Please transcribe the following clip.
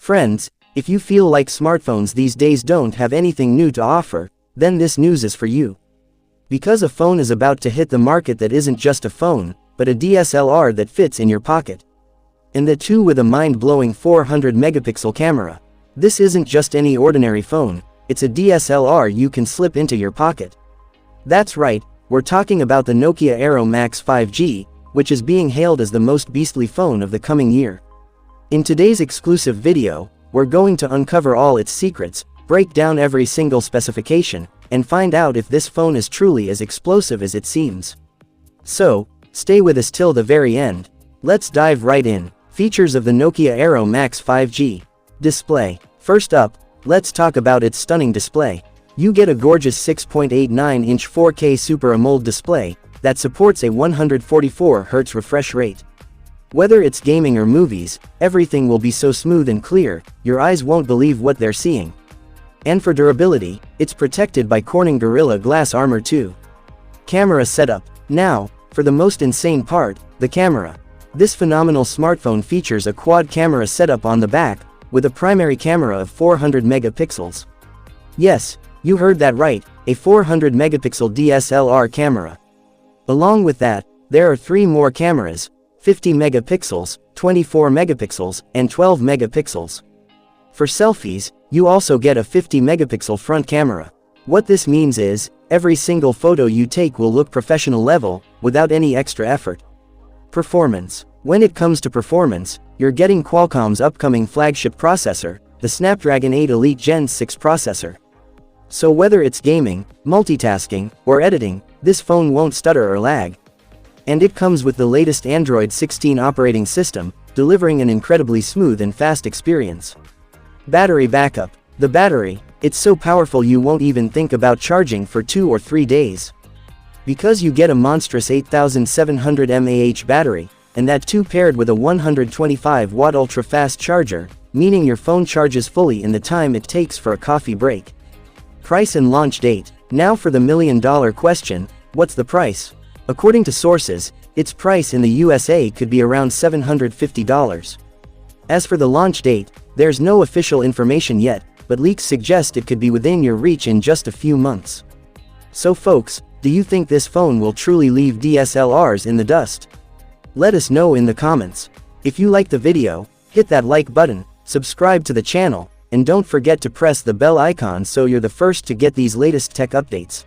Friends, if you feel like smartphones these days don't have anything new to offer, then this news is for you. Because a phone is about to hit the market that isn't just a phone, but a DSLR that fits in your pocket. And that too with a mind-blowing 400 megapixel camera. This isn't just any ordinary phone, it's a DSLR you can slip into your pocket. That's right, we're talking about the Nokia Arrow Max 5G, which is being hailed as the most beastly phone of the coming year. In today's exclusive video, we're going to uncover all its secrets, break down every single specification, and find out if this phone is truly as explosive as it seems. So, stay with us till the very end. Let's dive right in. Features of the Nokia Arrow Max 5G. Display. First up, let's talk about its stunning display. You get a gorgeous 6.89-inch 4K Super AMOLED display that supports a 144Hz refresh rate. Whether it's gaming or movies, everything will be so smooth and clear, your eyes won't believe what they're seeing. And for durability, it's protected by Corning Gorilla Glass Armor 2. Camera setup. Now, for the most insane part, the camera. This phenomenal smartphone features a quad camera setup on the back, with a primary camera of 400 megapixels. Yes, you heard that right, a 400 megapixel DSLR camera. Along with that, there are 3 more cameras, 50 megapixels, 24 megapixels, and 12 megapixels. For selfies, you also get a 50 megapixel front camera. What this means is, every single photo you take will look professional level, without any extra effort. Performance. When it comes to performance, you're getting Qualcomm's upcoming flagship processor, the Snapdragon 8 Elite Gen 6 processor. So whether it's gaming, multitasking, or editing, this phone won't stutter or lag. And it comes with the latest Android 16 operating system, delivering an incredibly smooth and fast experience. Battery backup. The battery, it's so powerful you won't even think about charging for 2 or 3 days. Because you get a monstrous 8700 mAh battery, and that too paired with a 125-watt ultra-fast charger, meaning your phone charges fully in the time it takes for a coffee break. Price and launch date. Now for the million-dollar question, what's the price? According to sources, its price in the USA could be around $750. As for the launch date, there's no official information yet, but leaks suggest it could be within your reach in just a few months. So folks, do you think this phone will truly leave DSLRs in the dust? Let us know in the comments. If you like the video, hit that like button, subscribe to the channel, and don't forget to press the bell icon so you're the first to get these latest tech updates.